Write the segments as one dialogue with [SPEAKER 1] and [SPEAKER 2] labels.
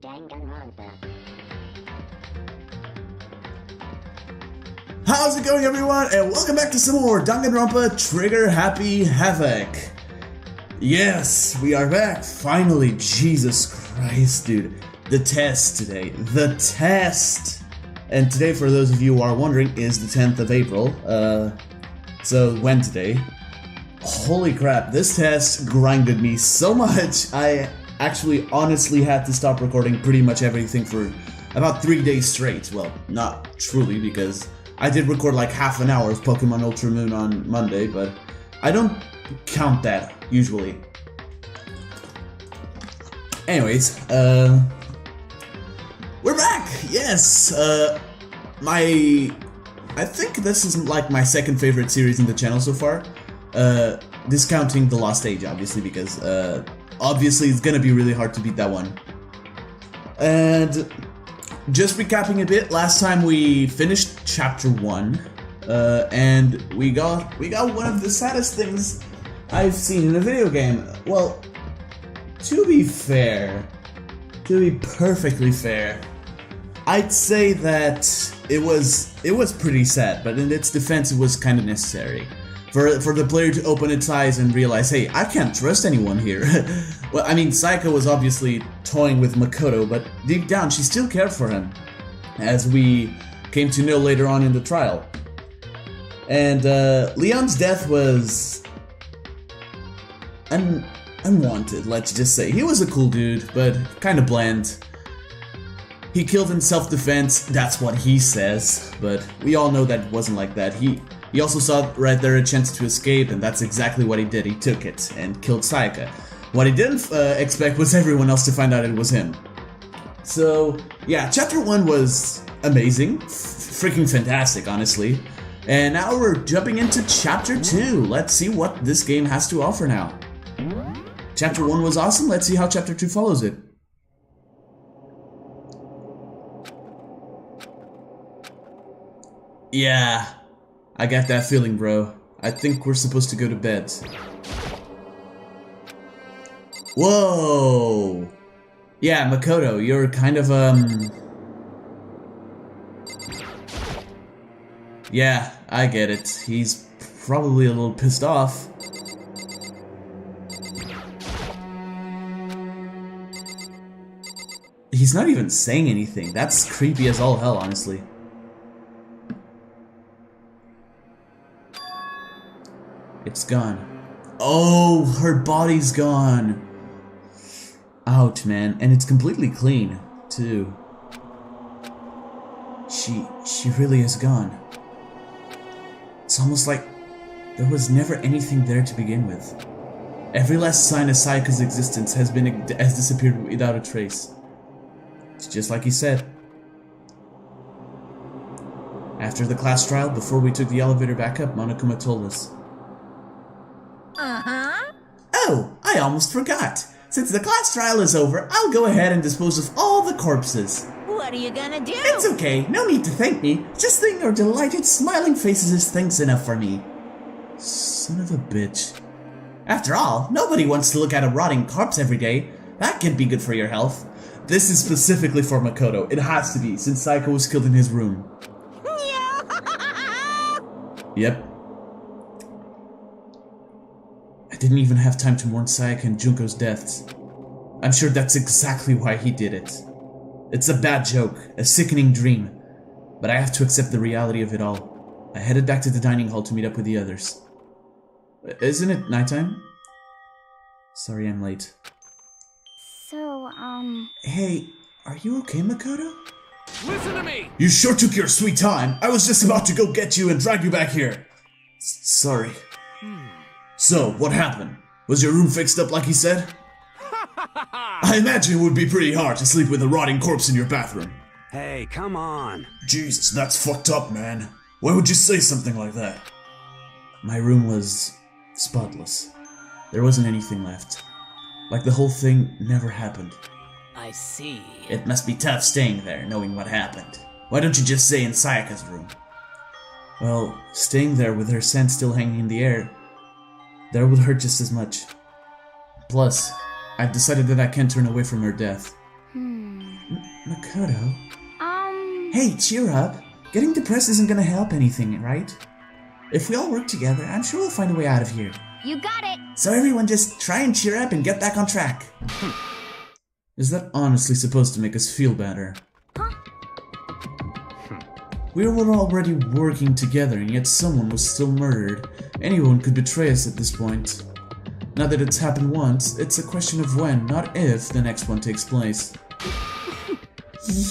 [SPEAKER 1] Danganronpa.
[SPEAKER 2] How's it going, everyone? And welcome back to some more Danganronpa Trigger Happy Havoc. Yes, we are back. Finally, Jesus Christ, dude. The test today. The test! And today, for those of you who are wondering, is the 10th of April. So when today? Holy crap, this test grinded me so much. I actually honestly had to stop recording pretty much everything for about 3 days straight. Well, not truly, because I did record like half an hour of Pokemon Ultra Moon on Monday, but I don't count that usually. Anyways, we're back! Yes! I think this is like my second favorite series in the channel so far. Discounting The Lost Age, obviously, because obviously it's gonna be really hard to beat that one. And just recapping a bit, last time we finished chapter 1, and we got one of the saddest things I've seen in a video game. Well, to be fair, to be perfectly fair, I'd say that it was pretty sad, but in its defense it was kind of necessary. For the player to open its eyes and realize, hey, I can't trust anyone here. Well, I mean, Sayaka was obviously toying with Makoto, but deep down she still cared for him, as we came to know later on in the trial. And Leon's death was unwanted, let's just say. He was a cool dude, but kind of bland. He killed in self-defense, that's what he says, but we all know that it wasn't like that. He also saw right there a chance to escape, and that's exactly what he did. He took it and killed Sayaka. What he didn't expect was everyone else to find out it was him. So, yeah, chapter 1 was amazing. Freaking fantastic, honestly. And now we're jumping into chapter 2. Let's see what this game has to offer now. Chapter 1 was awesome. Let's see how chapter 2 follows it. Yeah. I got that feeling, bro. I think we're supposed to go to bed. Whoa! Yeah, Makoto, you're kind of, Yeah, I get it. He's probably a little pissed off. He's not even saying anything. That's creepy as all hell, honestly. It's gone. Oh, her body's gone. Ouch, man. And it's completely clean, too. She really is gone. It's almost like there was never anything there to begin with. Every last sign of Sayaka's existence has disappeared without a trace. It's just like he said. After the class trial, before we took the elevator back up, Monokuma told us. Oh, I almost forgot. Since the class trial is over, I'll go ahead and dispose of all the corpses.
[SPEAKER 1] What are you gonna do?
[SPEAKER 2] It's okay, no need to thank me. Just seeing your delighted, smiling faces is thanks enough for me. Son of a bitch. After all, nobody wants to look at a rotting corpse every day. That can't be good for your health. This is specifically for Makoto. It has to be, since Sayaka was killed in his room. Yep. I didn't even have time to mourn Sayaka and Junko's deaths. I'm sure that's exactly why he did it. It's a bad joke, a sickening dream, but I have to accept the reality of it all. I headed back to the dining hall to meet up with the others. Isn't it nighttime? Sorry I'm late.
[SPEAKER 1] So,
[SPEAKER 2] Hey, are you okay, Makoto?
[SPEAKER 3] Listen to me!
[SPEAKER 2] You sure took your sweet time. I was just about to go get you and drag you back here. Sorry. So, what happened? Was your room fixed up like he said? I imagine it would be pretty hard to sleep with a rotting corpse in your bathroom.
[SPEAKER 3] Hey, come on.
[SPEAKER 2] Jesus, that's fucked up, man. Why would you say something like that? My room was spotless. There wasn't anything left. Like the whole thing never happened.
[SPEAKER 3] I see.
[SPEAKER 2] It must be tough staying there, knowing what happened. Why don't you just stay in Sayaka's room? Well, staying there with her scent still hanging in the air, that would hurt just as much. Plus, I've decided that I can't turn away from her death. Makoto?
[SPEAKER 1] Um...
[SPEAKER 2] Hey, cheer up. Getting depressed isn't gonna help anything, right? If we all work together, I'm sure we'll find a way out of here.
[SPEAKER 1] You got it!
[SPEAKER 2] So everyone just try and cheer up and get back on track. Is that honestly supposed to make us feel better?
[SPEAKER 1] Huh?
[SPEAKER 2] We were already working together and yet someone was still murdered. Anyone could betray us at this point. Now that it's happened once, it's a question of when, not if, the next one takes place.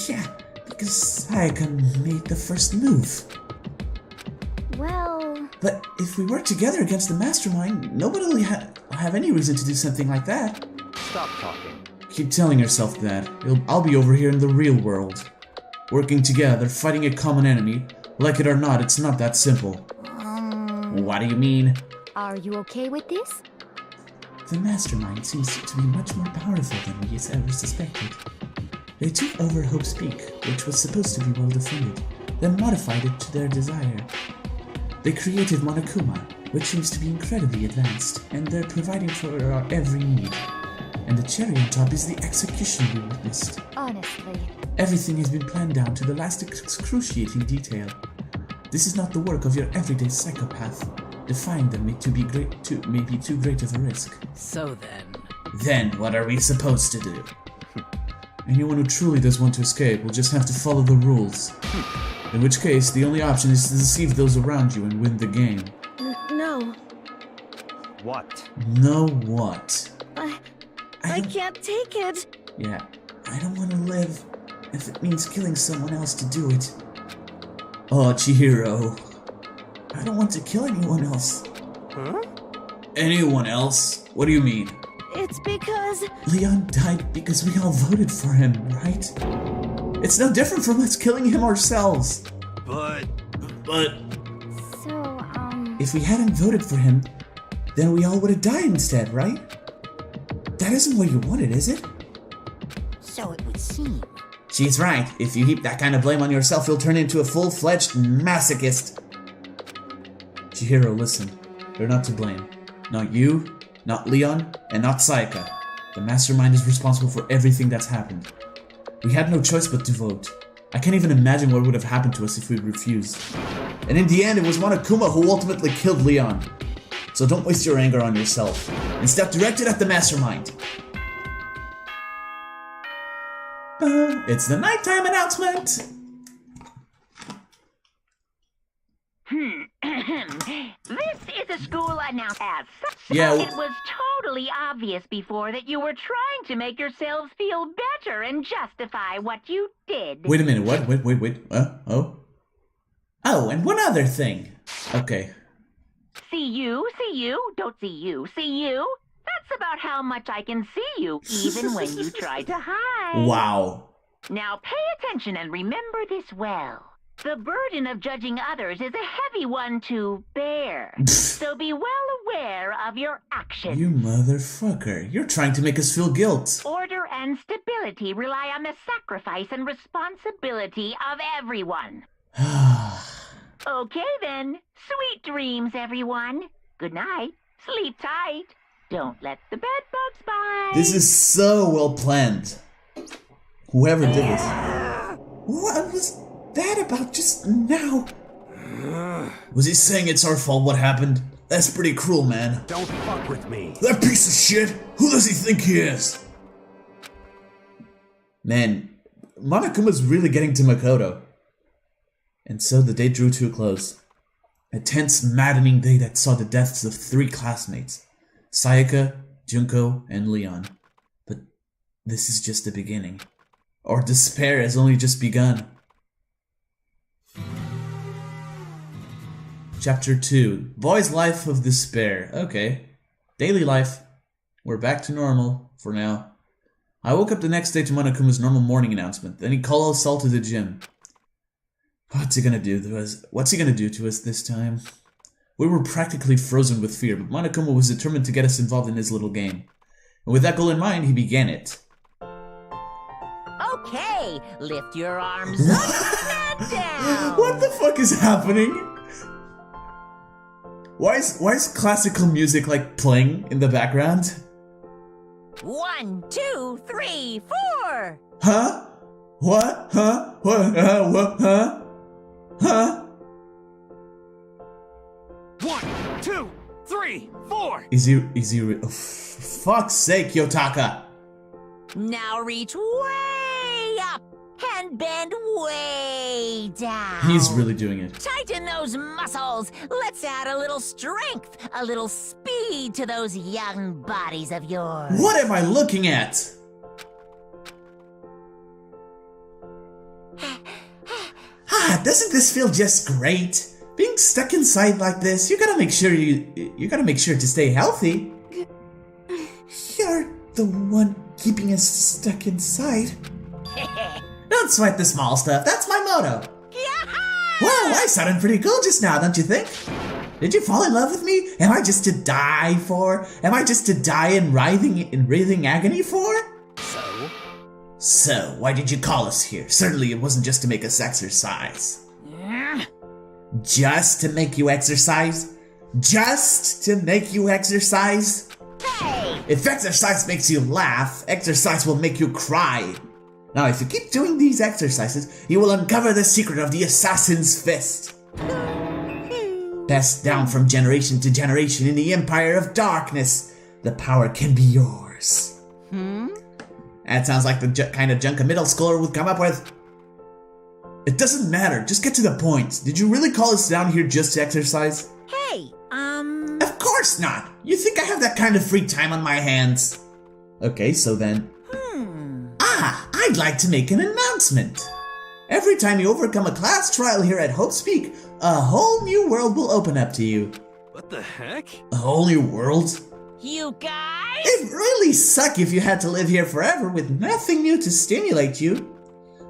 [SPEAKER 2] Yeah, because Sayaka made the first move.
[SPEAKER 1] Well...
[SPEAKER 2] But if we work together against the mastermind, nobody will have any reason to do something like that.
[SPEAKER 3] Stop talking.
[SPEAKER 2] Keep telling yourself that. I'll be over here in the real world. Working together, fighting a common enemy. Like it or not, it's not that simple. What do you mean?
[SPEAKER 1] Are you okay with this?
[SPEAKER 2] The mastermind seems to be much more powerful than we ever suspected. They took over Hope's Peak, which was supposed to be well defended, then modified it to their desire. They created Monokuma, which seems to be incredibly advanced, and they're providing for our every need. And the cherry on top is the execution we witnessed.
[SPEAKER 1] Honestly.
[SPEAKER 2] Everything has been planned down to the last excruciating detail. This is not the work of your everyday psychopath. Defying them may be too great of a risk.
[SPEAKER 3] So then...
[SPEAKER 2] Then what are we supposed to do? Anyone who truly does want to escape will just have to follow the rules. In which case, the only option is to deceive those around you and win the game.
[SPEAKER 1] No.
[SPEAKER 3] What?
[SPEAKER 2] No what?
[SPEAKER 1] I can't take it.
[SPEAKER 2] Yeah, I don't want to live if it means killing someone else to do it. Oh, Chihiro. I don't want to kill anyone else.
[SPEAKER 3] Huh?
[SPEAKER 2] Anyone else? What do you mean?
[SPEAKER 1] It's because...
[SPEAKER 2] Leon died because we all voted for him, right? It's no different from us killing him ourselves.
[SPEAKER 3] But...
[SPEAKER 1] So,
[SPEAKER 2] If we hadn't voted for him, then we all would have died instead, right? That isn't what you wanted, is it?
[SPEAKER 1] So it would seem.
[SPEAKER 2] She's right. If you heap that kind of blame on yourself, you'll turn into a full-fledged masochist. Chihiro, listen. You're not to blame. Not you, not Leon, and not Sayaka. The mastermind is responsible for everything that's happened. We had no choice but to vote. I can't even imagine what would have happened to us if we'd refused. And in the end, it was Monokuma who ultimately killed Leon. So don't waste your anger on yourself. Instead, direct it at the mastermind. It's the nighttime announcement!
[SPEAKER 4] This is a school announcement.
[SPEAKER 2] Yeah.
[SPEAKER 4] It was totally obvious before that you were trying to make yourselves feel better and justify what you did.
[SPEAKER 2] Wait a minute, what? Wait. Oh, and one other thing. Okay.
[SPEAKER 4] See you, don't see you, see you. That's about how much I can see you, even when you try to hide.
[SPEAKER 2] Wow.
[SPEAKER 4] Now pay attention and remember this well. The burden of judging others is a heavy one to bear. So be well aware of your actions.
[SPEAKER 2] You motherfucker. You're trying to make us feel guilt.
[SPEAKER 4] Order and stability rely on the sacrifice and responsibility of everyone. Okay then. Sweet dreams, everyone. Good night. Sleep tight. Don't let the bed bugs bite.
[SPEAKER 2] This is so well planned. Whoever did this. What was that about just now? Was he saying it's our fault what happened? That's pretty cruel, man.
[SPEAKER 3] Don't fuck with me.
[SPEAKER 2] That piece of shit! Who does he think he is? Man, Monokuma's really getting to Makoto. And so the day drew to a close. A tense, maddening day that saw the deaths of 3 classmates. Sayaka, Junko, and Leon. But this is just the beginning. Our despair has only just begun. Chapter 2. Boy's Life of Despair. Okay. Daily life. We're back to normal, for now. I woke up the next day to Monokuma's normal morning announcement. Then he called us all to the gym. What's he gonna do to us this time? We were practically frozen with fear, but Monokuma was determined to get us involved in his little game. And with that goal in mind, he began it.
[SPEAKER 4] Okay, lift your arms up and down.
[SPEAKER 2] What the fuck is happening? Why is classical music like playing in the background?
[SPEAKER 4] 1, 2, 3, 4.
[SPEAKER 2] Huh? What? Huh? What? What? Huh? Huh?
[SPEAKER 3] 1, 2, 3, 4.
[SPEAKER 2] Is he oh, for fuck's sake, Yotaka.
[SPEAKER 5] Now reach way up and bend way down.
[SPEAKER 2] He's really doing it.
[SPEAKER 5] Tighten those muscles. Let's add a little strength, a little speed to those young bodies of yours.
[SPEAKER 2] What am I looking at? Doesn't this feel just great? Being stuck inside like this, you gotta make sure to stay healthy. You're the one keeping us stuck inside. Don't sweat the small stuff, that's my motto. Wow, I sounded pretty cool just now, don't you think? Did you fall in love with me? Am I just to die in writhing agony for? So, why did you call us here? Certainly it wasn't just to make us exercise. Just to make you exercise? Just to make you exercise?
[SPEAKER 5] Hey!
[SPEAKER 2] If exercise makes you laugh, exercise will make you cry. Now, if you keep doing these exercises, you will uncover the secret of the assassin's fist. Passed down from generation to generation in the Empire of Darkness, the power can be yours. That sounds like the kind of junk a middle schooler would come up with. It doesn't matter, just get to the point. Did you really call us down here just to exercise?
[SPEAKER 5] Hey,
[SPEAKER 2] Of course not! You think I have that kind of free time on my hands? Okay, so then... I'd like to make an announcement. Every time you overcome a class trial here at Hope's Peak, a whole new world will open up to you.
[SPEAKER 3] What the heck?
[SPEAKER 2] A whole new world?
[SPEAKER 5] you guys?
[SPEAKER 2] It'd really suck if you had to live here forever with nothing new to stimulate you.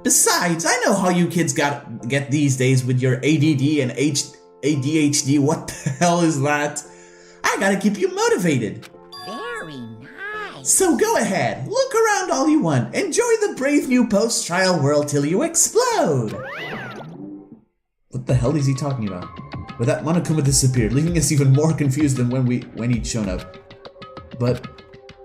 [SPEAKER 2] Besides, I know how you kids get these days with your ADD and ADHD. What the hell is that? I gotta keep you motivated.
[SPEAKER 5] Very nice.
[SPEAKER 2] So go ahead, look around all you want. Enjoy the brave new post-trial world till you explode. What the hell is he talking about? But that Monokuma disappeared, leaving us even more confused than when he'd shown up. But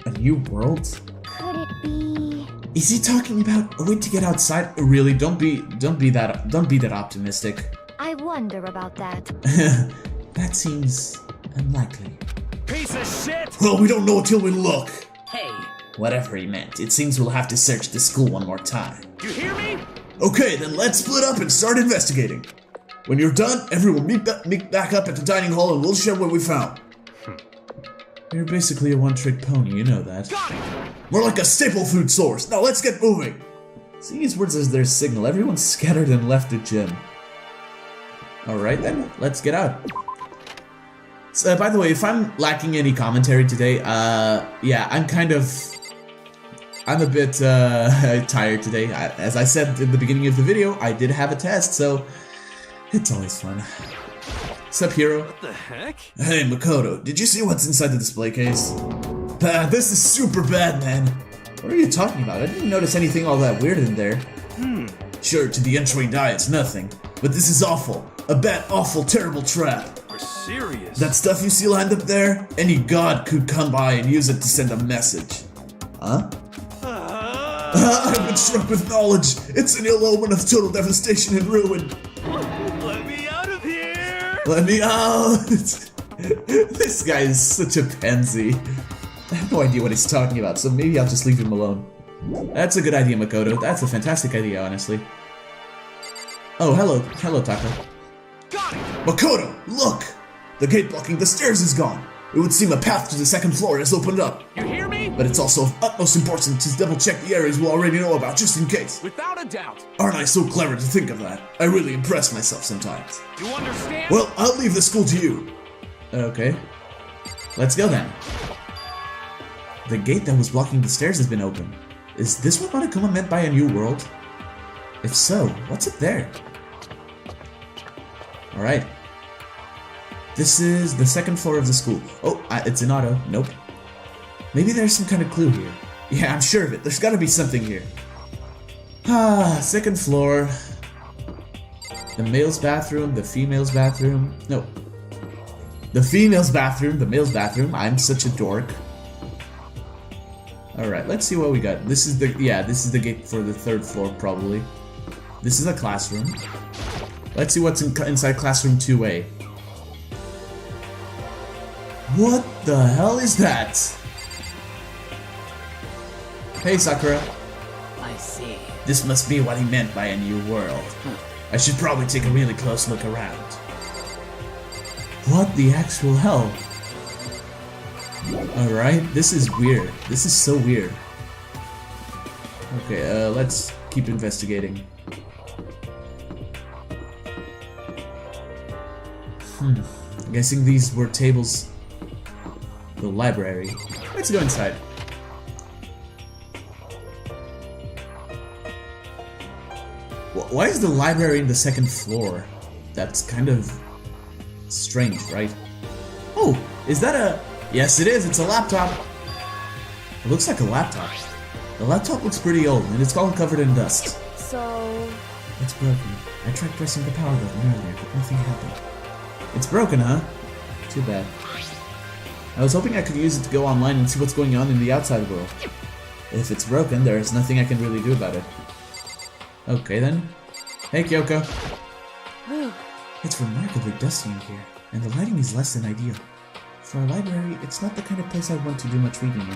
[SPEAKER 2] a new world?
[SPEAKER 1] Could it be?
[SPEAKER 2] Is he talking about a way to get outside? Really, don't be that optimistic.
[SPEAKER 1] I wonder about that.
[SPEAKER 2] That seems unlikely.
[SPEAKER 3] Piece of shit!
[SPEAKER 2] Well, we don't know until we look.
[SPEAKER 3] Hey,
[SPEAKER 2] Whatever he meant, it seems we'll have to search the school one more time.
[SPEAKER 3] you hear me?
[SPEAKER 2] Okay, then let's split up and start investigating. When you're done, everyone meet back up at the dining hall and we'll share what we found. You're basically a one-trick pony, you know that.
[SPEAKER 3] Got it!
[SPEAKER 2] We're like a staple food source. Now let's get moving. Seeing his words as their signal, everyone scattered and left the gym. Alright then, let's get out. So, by the way, if I'm lacking any commentary today, yeah, I'm a bit tired today. As I said in the beginning of the video, I did have a test, so it's always fun. What's up, hero?
[SPEAKER 3] What the heck?
[SPEAKER 2] Hey, Makoto, did you see what's inside the display case? This is super bad, man. What are you talking about? I didn't notice anything all that weird in there. Sure, to the entering eye, it's nothing. But this is awful. A bad, awful, terrible trap.
[SPEAKER 3] You're serious?
[SPEAKER 2] That stuff you see lined up there? Any god could come by and use it to send a message. Huh? I've been struck with knowledge. It's an ill omen of total devastation and ruin.
[SPEAKER 3] Let me out of here!
[SPEAKER 2] Let me out! This guy is such a pansy. I have no idea what he's talking about, so maybe I'll just leave him alone. That's a good idea, Makoto. That's a fantastic idea, honestly. Oh, hello, Taka.
[SPEAKER 3] Got it!
[SPEAKER 2] Makoto, look! The gate blocking the stairs is gone. It would seem a path to the second floor has opened up.
[SPEAKER 3] You hear me?
[SPEAKER 2] But it's also of utmost importance to double-check the areas we already know about, just in case.
[SPEAKER 3] Without a doubt.
[SPEAKER 2] Aren't I so clever to think of that? I really impress myself sometimes.
[SPEAKER 3] You understand?
[SPEAKER 2] Well, I'll leave the school to you. Okay. Let's go then. The gate that was blocking the stairs has been opened. Is this what Monokuma meant by a new world? If so, what's up there? Alright. This is the second floor of the school. Oh, it's an auto. Nope. Maybe there's some kind of clue here. Yeah, I'm sure of it. There's gotta be something here. Second floor. The male's bathroom, the female's bathroom. No. The female's bathroom, the male's bathroom. I'm such a dork. Alright, let's see what we got. This is the gate for the 3rd floor, probably. This is a classroom. Let's see what's inside classroom 2A. What the hell is that? Hey, Sakura.
[SPEAKER 3] I see.
[SPEAKER 2] This must be what he meant by a new world. I should probably take a really close look around. What the actual hell? Alright, this is weird. This is so weird. Okay, let's keep investigating. I'm guessing these were tables. The library. Let's go inside. Why is the library in the 2nd floor? That's kind of strange, right? Oh, is that a... Yes, it is. It's a laptop. It looks like a laptop. The laptop looks pretty old, and it's all covered in dust.
[SPEAKER 1] So...
[SPEAKER 2] It's broken. I tried pressing the power button earlier, but nothing happened. It's broken, huh? Too bad. I was hoping I could use it to go online and see what's going on in the outside world. If it's broken, there's nothing I can really do about it. Okay then. Hey, Kyoko. It's remarkably dusty in here, and the lighting is less than ideal. For a library, it's not the kind of place I want to do much reading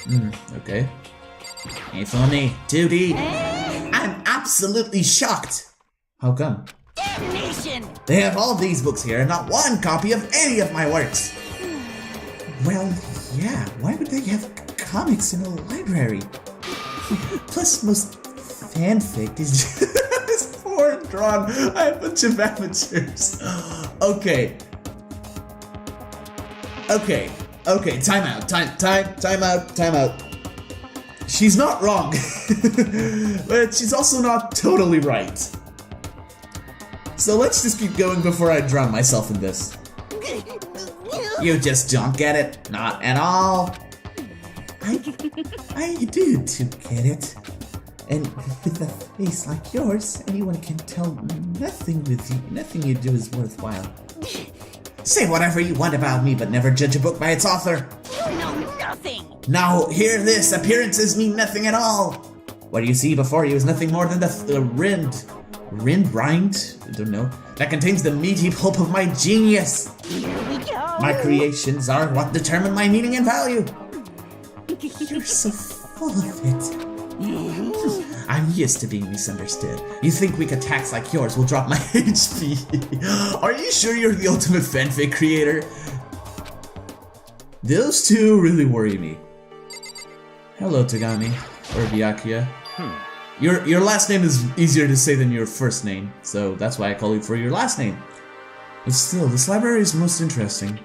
[SPEAKER 2] in. Okay. Hey, funny, 2D. I'm absolutely shocked. How come?
[SPEAKER 5] Damnation!
[SPEAKER 2] They have all these books here and not one copy of any of my works. Well, yeah, why would they have comics in a library? Plus, most fanfic is just poor and drawn by a bunch of amateurs. Okay, time out. She's not wrong, but she's also not totally right. So let's just keep going before I drown myself in this. You just don't get it, not at all. I do get it. And with a face like yours, anyone can tell nothing you do is worthwhile. Say whatever you want about me, but never judge a book by its author.
[SPEAKER 5] You know nothing!
[SPEAKER 2] Now, hear this. Appearances mean nothing at all. What you see before you is nothing more than the rind? I don't know. That contains the meaty pulp of my genius.
[SPEAKER 5] Here we go!
[SPEAKER 2] My creations are what determine my meaning and value. You're so full of it. I'm used to being misunderstood. You think weak attacks like yours will drop my HP? Are you sure you're the ultimate fanfic creator? Those two really worry me. Hello, Tagami. Or Byakuya. Your last name is easier to say than your first name, so that's why I call you for your last name. But still, this library is most interesting.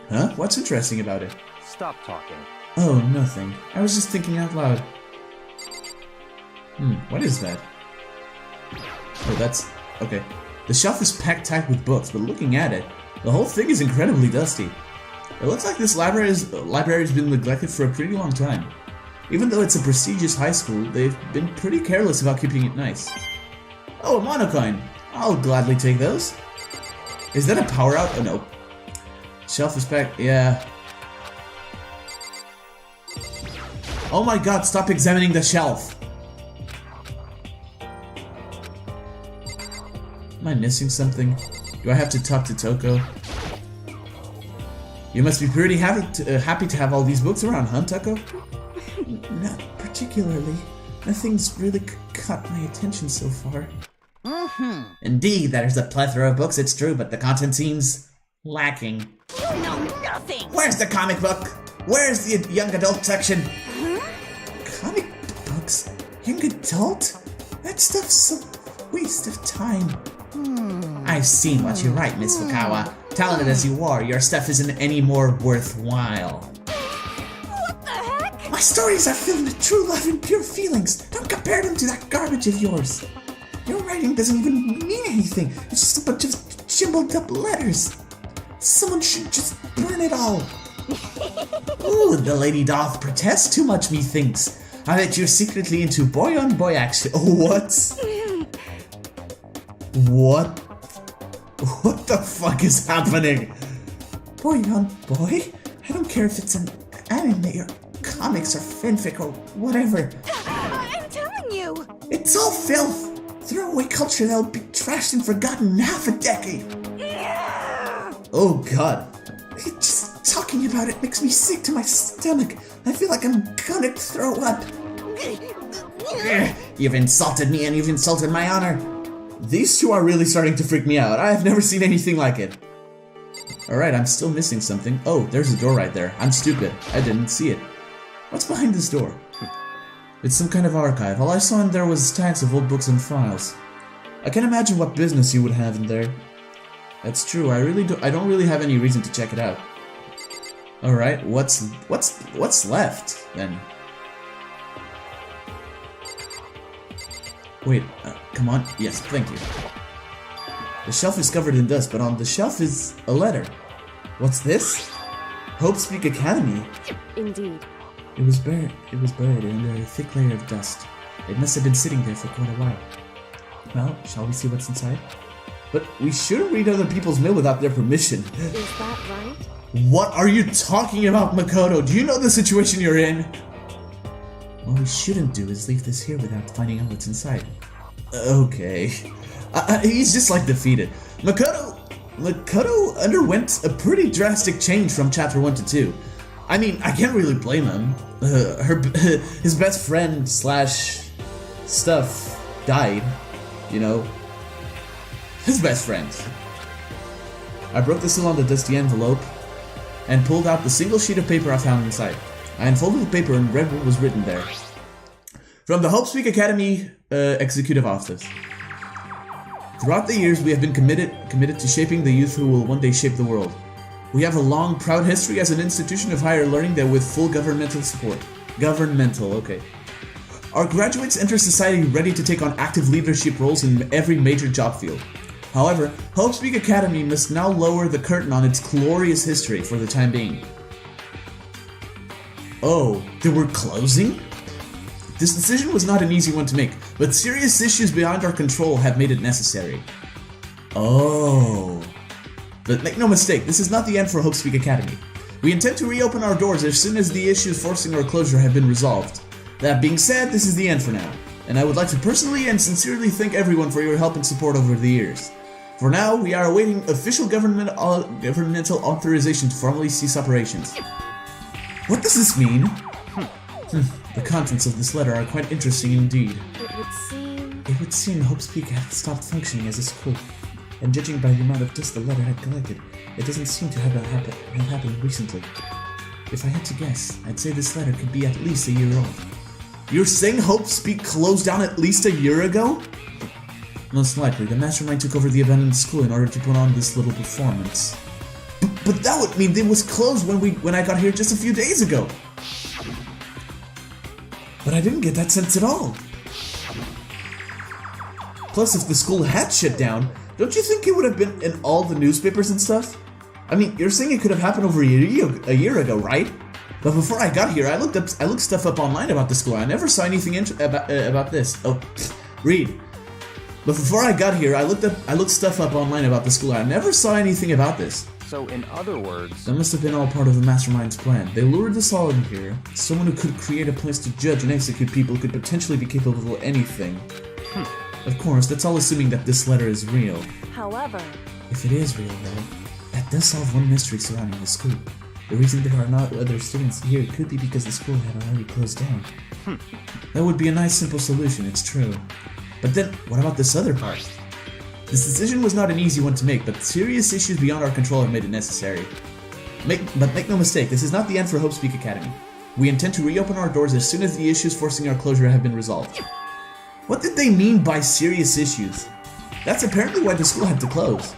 [SPEAKER 2] Huh? What's interesting about it?
[SPEAKER 3] Stop talking.
[SPEAKER 2] Oh, nothing. I was just thinking out loud. What is that? Oh, that's... okay. The shelf is packed tight with books, but looking at it, the whole thing is incredibly dusty. It looks like this library's been neglected for a pretty long time. Even though it's a prestigious high school, they've been pretty careless about keeping it nice. Oh, a monocoin! I'll gladly take those. Is that a power out? Oh, no. Shelf is packed, yeah. Oh my god, stop examining the shelf! Am I missing something? Do I have to talk to Toko? You must be pretty happy to have all these books around, huh, Toko? Not particularly. Nothing's really caught my attention so far. Indeed, there's a plethora of books, it's true, but the content seems lacking.
[SPEAKER 5] You know nothing!
[SPEAKER 2] Where's the comic book? Where's the young adult section? Comic books? Young adult? That stuff's a waste of time. I've seen what you write, Miss Fukawa. Talented as you are, your stuff isn't any more worthwhile.
[SPEAKER 5] What the heck?
[SPEAKER 2] My stories are filled with true love and pure feelings. Don't compare them to that garbage of yours. Your writing doesn't even mean anything. It's just a bunch of jumbled up letters. Someone should just burn it all. Ooh, the lady doth protest too much, methinks. I bet you're secretly into boy-on-boy action. What? What? What the fuck is happening? Boy on boy? I don't care if it's an anime or comics or fanfic or whatever.
[SPEAKER 5] I'm telling you.
[SPEAKER 2] It's all filth. Throwaway culture that'll be trashed and forgotten in half a decade. Oh god. Just talking about it makes me sick to my stomach. I feel like I'm gonna throw up. You've insulted me and you've insulted my honor. These two are really starting to freak me out. I've never seen anything like it. Alright, I'm still missing something. Oh, there's a door right there. I'm stupid. I didn't see it. What's behind this door? It's some kind of archive. All I saw in there was stacks of old books and files. I can't imagine what business you would have in there. That's true. I don't really have any reason to check it out. Alright, what's left then? Wait, come on. Yes, thank you. The shelf is covered in dust, but on the shelf is a letter. What's this? Hope Speak Academy.
[SPEAKER 6] Indeed.
[SPEAKER 2] It was buried under a thick layer of dust. It must have been sitting there for quite a while. Well, shall we see what's inside? But we shouldn't read other people's mail without their permission.
[SPEAKER 6] Is that right?
[SPEAKER 2] What are you talking about, Makoto? Do you know the situation you're in? What we shouldn't do is leave this here without finding out what's inside. Okay. He's just like defeated. Makoto underwent a pretty drastic change from chapter 1 to 2. I mean, I can't really blame him. His best friend / stuff died, you know. His best friend. I broke the seal on the dusty envelope and pulled out the single sheet of paper I found inside. I unfolded the paper and read what was written there. From the Hope Speak Academy Executive Office. Throughout the years, we have been committed to shaping the youth who will one day shape the world. We have a long, proud history as an institution of higher learning that with full governmental support. Governmental, okay. Our graduates enter society ready to take on active leadership roles in every major job field. However, Hope Speak Academy must now lower the curtain on its glorious history for the time being. Oh, they were closing? This decision was not an easy one to make, but serious issues beyond our control have made it necessary. Oh. But make no mistake, this is not the end for Hope Speak Academy. We intend to reopen our doors as soon as the issues forcing our closure have been resolved. That being said, this is the end for now, and I would like to personally and sincerely thank everyone for your help and support over the years. For now, we are awaiting official governmental authorization to formally cease operations. What does this mean? The contents of this letter are quite interesting indeed. It would seem Hope Speak had stopped functioning as a school, and judging by the amount of dust the letter had collected, it doesn't seem to have happened recently. If I had to guess, I'd say this letter could be at least a year old. You're saying Hope Speak closed down at least a year ago? Most likely, the mastermind took over the abandoned school in order to put on this little performance. But that would mean it was closed when I got here just a few days ago. But I didn't get that sense at all. Plus, if the school had shut down, don't you think it would have been in all the newspapers and stuff? I mean, you're saying it could have happened over a year ago, right? But before I got here, I looked stuff up online about the school. I never saw anything about this. Oh, read. But before I got here, I looked stuff up online about the school. I never saw anything about this.
[SPEAKER 3] So, in other words...
[SPEAKER 2] That must have been all part of the mastermind's plan. They lured us all in here. Someone who could create a place to judge and execute people could potentially be capable of anything. Of course, that's all assuming that this letter is real.
[SPEAKER 6] However...
[SPEAKER 2] If it is real, though, that does solve one mystery surrounding the school. The reason there are not other students here could be because the school had already closed down. That would be a nice simple solution, it's true. But then, what about this other part? This decision was not an easy one to make, but serious issues beyond our control have made it necessary. But make no mistake, this is not the end for Hope Speak Academy. We intend to reopen our doors as soon as the issues forcing our closure have been resolved. What did they mean by serious issues? That's apparently why the school had to close.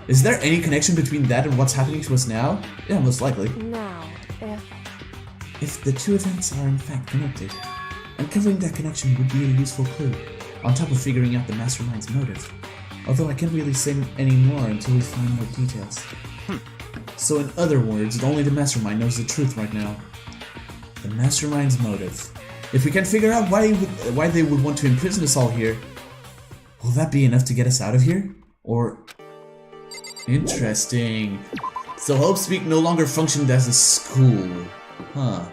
[SPEAKER 2] Is there any connection between that and what's happening to us now? Yeah, most likely.
[SPEAKER 6] Now,
[SPEAKER 2] if the two events are in fact connected, uncovering that connection would be a useful clue, on top of figuring out the mastermind's motive. Although I can't really say any more until we find more details. So in other words, only the mastermind knows the truth right now. The mastermind's motive. If we can figure out why they would want to imprison us all here, will that be enough to get us out of here? Or... Interesting. So Hope Speak no longer functioned as a school. Huh.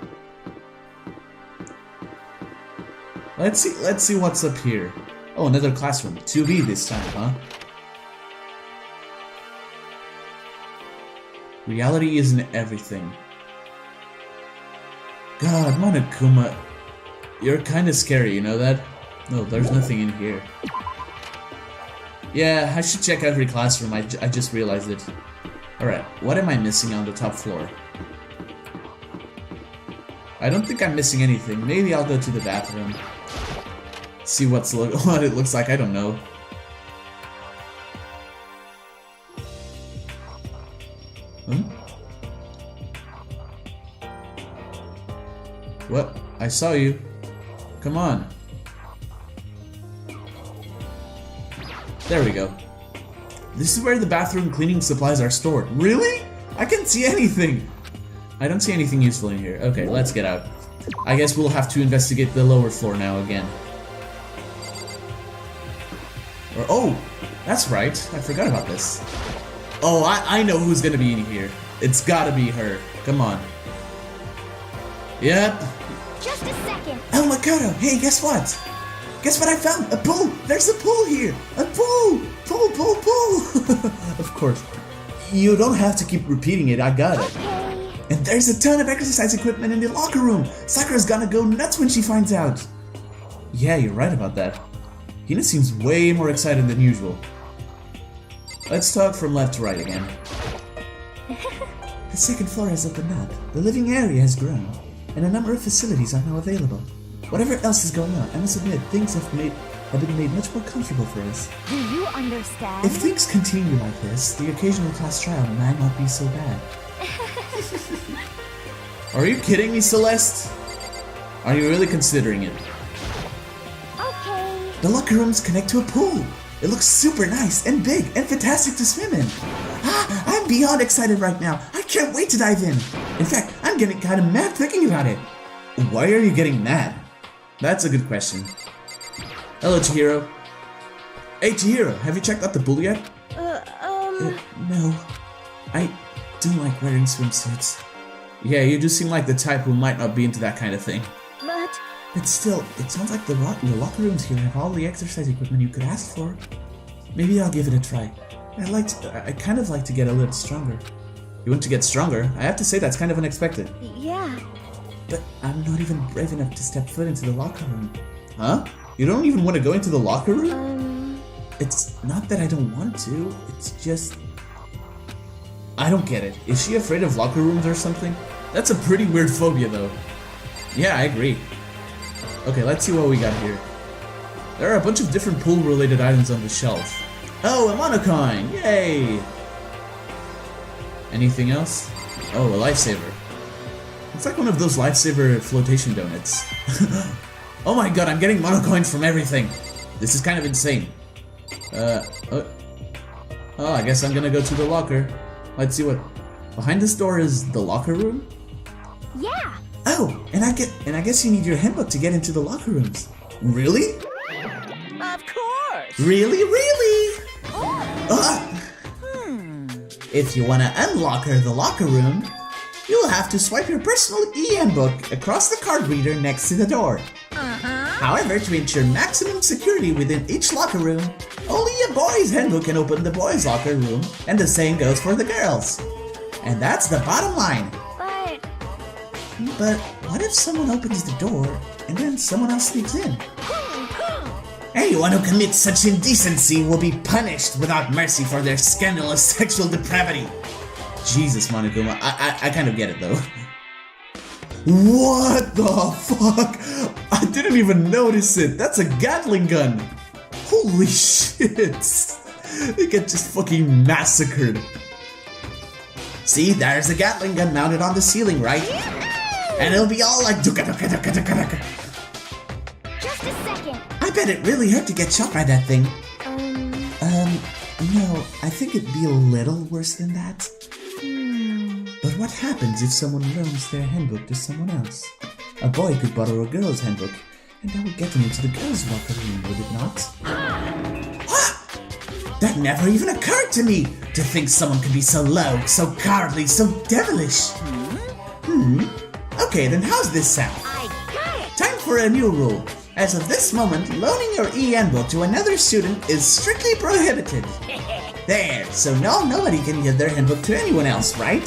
[SPEAKER 2] Let's see what's up here. Oh, another classroom. 2B this time, huh? Reality isn't everything. God, Monokuma, you're kinda scary, you know that? No, there's nothing in here. Yeah, I should check every classroom, I just realized it. Alright, what am I missing on the top floor? I don't think I'm missing anything. Maybe I'll go to the bathroom. See what it looks like, I don't know. What? I saw you. Come on. There we go. This is where the bathroom cleaning supplies are stored. Really? I can't see anything. I don't see anything useful in here. Okay, let's get out. I guess we'll have to investigate the lower floor now again. Oh, that's right. I forgot about this. Oh, I know who's gonna be in here. It's gotta be her. Come on. Yep.
[SPEAKER 1] Just a second.
[SPEAKER 2] Oh, Makoto, hey, guess what? Guess what I found? A pool! There's a pool here! A pool! Pool, pool, pool! Of course. You don't have to keep repeating it, I got it.
[SPEAKER 1] Okay.
[SPEAKER 2] And there's a ton of exercise equipment in the locker room! Sakura's gonna go nuts when she finds out! Yeah, you're right about that. Hina seems way more excited than usual. Let's talk from left to right again. The second floor has opened up, the living area has grown, and a number of facilities are now available. Whatever else is going on, I must admit, things have been made much more comfortable for us.
[SPEAKER 1] Do you understand?
[SPEAKER 2] If things continue like this, the occasional class trial might not be so bad. Are you kidding me, Celeste? Are you really considering it?
[SPEAKER 1] Okay.
[SPEAKER 2] The locker rooms connect to a pool. It looks super nice and big and fantastic to swim in. I'm beyond excited right now. I can't wait to dive in. In fact, I'm getting kind of mad thinking about it. Why are you getting mad? That's a good question. Hello, Chihiro. Hey, Chihiro, have you checked out the pool yet? No. I don't like wearing swimsuits. Yeah, you do seem like the type who might not be into that kind of thing. But still, it sounds like the locker rooms here have all the exercise equipment you could ask for. Maybe I'll give it a try. I kind of like to get a little stronger. You want to get stronger? I have to say that's kind of unexpected.
[SPEAKER 1] Yeah.
[SPEAKER 2] But I'm not even brave enough to step foot into the locker room. Huh? You don't even want to go into the locker room? It's not that I don't want to, it's just... I don't get it. Is she afraid of locker rooms or something? That's a pretty weird phobia though. Yeah, I agree. Okay, let's see what we got here. There are a bunch of different pool-related items on the shelf. Oh, a monocoin! Yay! Anything else? Oh, a lifesaver. It's like one of those lifesaver flotation donuts. Oh my god, I'm getting monocoins from everything! This is kind of insane. Oh, I guess I'm gonna go to the locker. Let's see what... Behind this door is the locker room?
[SPEAKER 1] Yeah.
[SPEAKER 2] Oh, and I guess you need your handbook to get into the locker rooms. Really?
[SPEAKER 5] Of course!
[SPEAKER 2] Really? If you wanna unlock the locker room, you'll have to swipe your personal e-handbook across the card reader next to the door. However, to ensure maximum security within each locker room, only a boy's handbook can open the boys' locker room, and the same goes for the girls. And that's the bottom line. But what if someone opens the door and then someone else sneaks in? Anyone who commits such indecency will be punished without mercy for their scandalous sexual depravity. Jesus, Monokuma, I kind of get it though. What the fuck? I didn't even notice it. That's a Gatling gun. Holy shit. They get just fucking massacred. See, there's a Gatling gun mounted on the ceiling, right? And it'll be all like duka duka duka duka duka.
[SPEAKER 1] Just a second.
[SPEAKER 2] I bet it really hurt to get shot by that thing. No, I think it'd be a little worse than that. But what happens if someone loans their handbook to someone else? A boy could borrow a girl's handbook, and that would get them into the girls' locker room, would it not? That never even occurred to me! To think someone could be so low, so cowardly, so devilish! Okay, then how's this sound?
[SPEAKER 5] I got it!
[SPEAKER 2] Time for a new rule. As of this moment, loaning your e-handbook to another student is strictly prohibited. There, so now nobody can give their handbook to anyone else, right?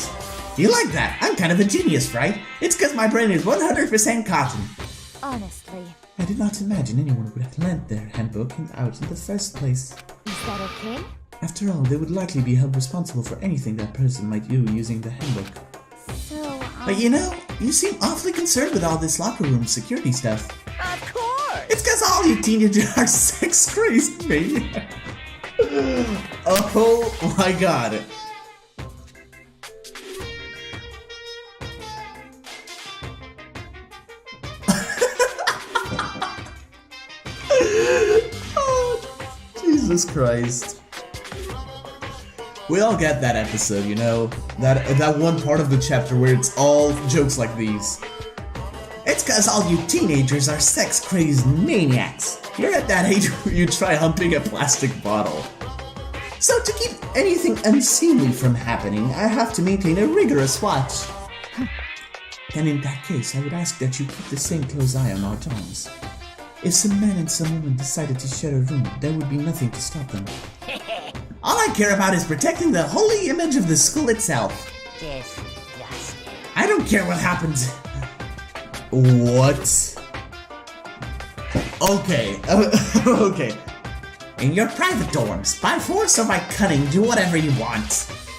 [SPEAKER 2] You like that? I'm kind of a genius, right? It's because my brain is 100% cotton.
[SPEAKER 1] Honestly,
[SPEAKER 2] I did not imagine anyone would have lent their handbook out in the first place.
[SPEAKER 1] is that okay?
[SPEAKER 2] After all, they would likely be held responsible for anything that person might do using the handbook.
[SPEAKER 1] So,
[SPEAKER 2] But you know, you seem awfully concerned with all this locker room security stuff.
[SPEAKER 5] Of course!
[SPEAKER 2] It's because all you teenagers are sex crazed maniacs. Oh my god. Oh, Jesus Christ. We all get that episode, you know? That one part of the chapter where it's all jokes like these. It's cause all you teenagers are sex-crazed maniacs. You're at that age where you try humping a plastic bottle. So to keep anything unseemly from happening, I have to maintain a rigorous watch. And in that case, I would ask that you keep the same close eye on our Toms. If some man and some woman decided to share a room, there would be nothing to stop them. All I care about is protecting the holy image of the school itself.
[SPEAKER 5] Disgusting.
[SPEAKER 2] I don't care what happens. What? Okay, okay. In your private dorms, by force or by cunning, do whatever you want.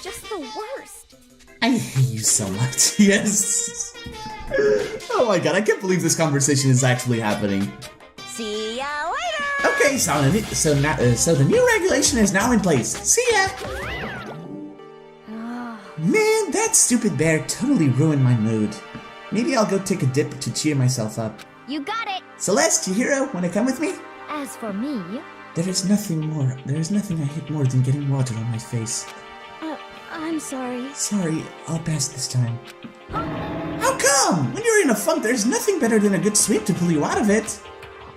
[SPEAKER 1] just the worst.
[SPEAKER 2] I hate you so much. Yes. Oh my god, I can't believe this conversation is actually happening.
[SPEAKER 5] See ya later!
[SPEAKER 2] Okay, so the new regulation is now in place. See ya! Man, that stupid bear totally ruined my mood. Maybe I'll go take a dip to cheer myself up.
[SPEAKER 1] You got it.
[SPEAKER 2] Celeste, you hero, wanna come with me?
[SPEAKER 1] As for me,
[SPEAKER 2] There is nothing I hate more than getting water on my face.
[SPEAKER 1] I'm sorry.
[SPEAKER 2] Sorry, I'll pass this time. How come? When you're in a funk, there's nothing better than a good sweep to pull you out of it.